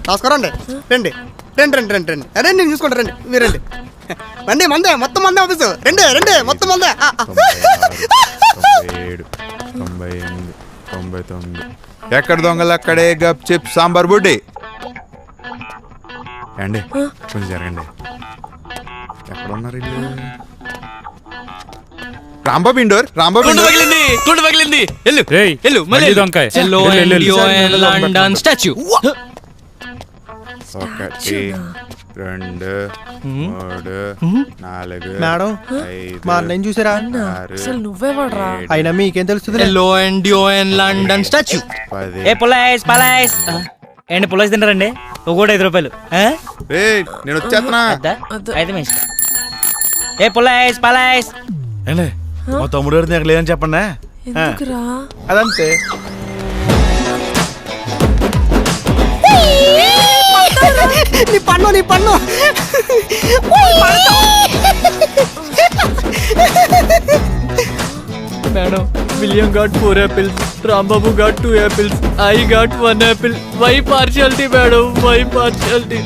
రాసుకోరండి. రండి రండి రండి రండి రండి రండి నేను చూసుకుంటా రండి మీరు రండి రండి మందే మొత్తం మందే ఆఫీసు రండి రండి మొత్తం మందే 97, 98, 99. ఎక్కడ దొంగలు అక్కడే గప్ చిప్ సాంబార్ బుడ్డి. అండి కొంచెం జరగండి. ఎక్కడ ఉన్నారు ఇల్లు? రాంబాబు ఇండోర్. రాంబాబు గుండు పగిలింది. ఎల్లు ఎల్లు మళ్ళీ దొంకాయ. London statue. 1, 2, 3, 4, మేడం 5, మా అన్నయ్య చూసారా? అసలు నువ్వే వాడరా? అయినా మీకేం తెలుస్తుంది? London statue. 10. ఏ పుల్లైస్ పలాయిస్ ఏంటి పుల్లైస్ తింటారండి? ఒకటి 5 రూపాయలు. నేను వచ్చేస్తున్నా. అయితే మీ ఇష్టం. ఏ పుల్లైస్ పలాయిస్ మా తమ్ముడు గారి దగ్గర లేదని చెప్పండి. ఎందుకురా? అదంతే. నీ పన్ను నీ పన్ను madam William got 4 apples, Rambabu got 2 apples, I got 1 apple. Why partiality madam, why partiality.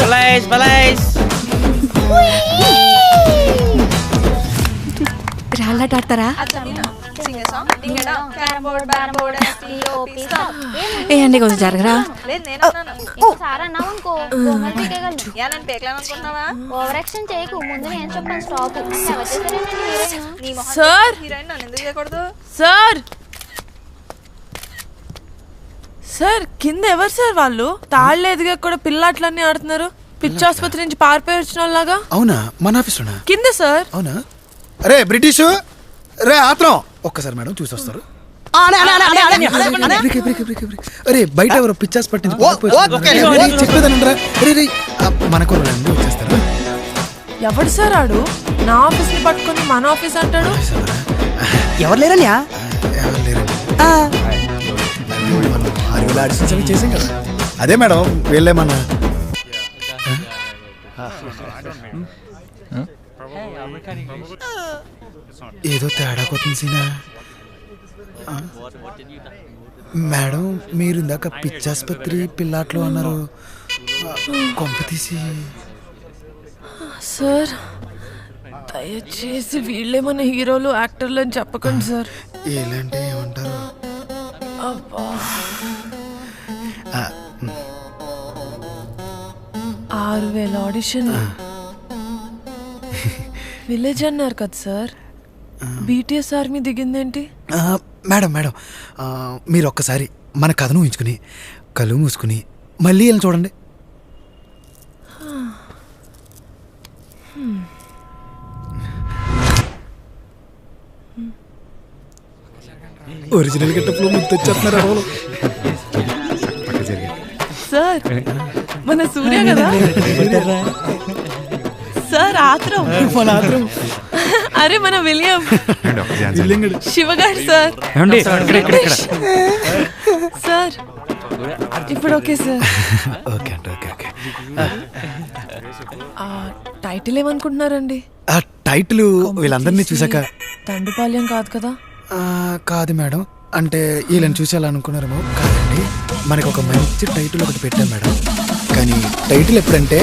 పలాయిస్ పలాయిస్ రాళ్ళాట ఆడతారా? ఏ అండి కొంచెం జరగరా? సార్ సార్ సార్ కింద ఎవరు సార్ వాళ్ళు? తాళ్ళు ఎదిగా కూడా పిల్లాట్లన్నీ ఆడుతున్నారు. పిచ్చి ఆసుపత్రి నుంచి పారిపోయి వచ్చిన వాళ్ళగా. అవునా? మన ఆఫీస్లోనా? కింద సార్. అవునా? అరే బ్రిటిష్ రే ఆత్రం ఒక్కసారి మేడం చూసి వస్తారు. అరే బయట ఎవరో పిచ్చాస్ పట్టించి చెప్పేదానంటారా? మనకు వచ్చేస్తారా? ఎవడు సార్ ఆడు? నా ఆఫీస్ ని పట్టుకొని మన ఆఫీస్ అంటాడు. ఎవరు లేరన్యా? ఎవరు లేరండి. చేసాం కదా. అదే మేడం వీళ్ళేమన్నా ఏదో తేడా కొత్త సీనా. మేడం మీరు ఇందాక పిచ్చాసుపత్రి పిల్లాట్లో అన్నారు. కొంప తీసి సార్ దయచేసి వీళ్ళేమన్నా హీరోలు యాక్టర్లు అని చెప్పకండి సార్. ఎలాంటి ఏమంటారు? అబ్బా 6,000 ఆడిషన్. విలేజ్ అన్నారు కదా సార్. బీటీఎస్ ఆర్మీ దిగిందేంటి? మేడం మేడం మీరు ఒక్కసారి మన కథను ఊహించుకుని కళ్ళు మూసుకుని మళ్ళీ వెళ్ళి చూడండి. ఒరిజినల్ గెటప్లో ముద్దొచ్చేస్తున్నారు సార్. మన సూర్య కదా సార్. ఆత్రం అరే మన విలియం శివగాడు సార్. సార్ ఇప్పుడు ఓకే సార్. ఓకే అండి ఓకే ఓకే. టైటిల్ ఏమనుకుంటున్నారండి? ఆ టైటిల్ వీళ్ళందరినీ చూసాక దండుపాల్యం కాదు కదా? కాదు మేడం. అంటే వీళ్ళని చూసేయాలనుకున్నారేమో. కాదండి మనకు ఒక మంచి టైటిల్ ఒకటి పెట్టాం మేడం. కానీ టైటిల్ ఎప్పుడంటే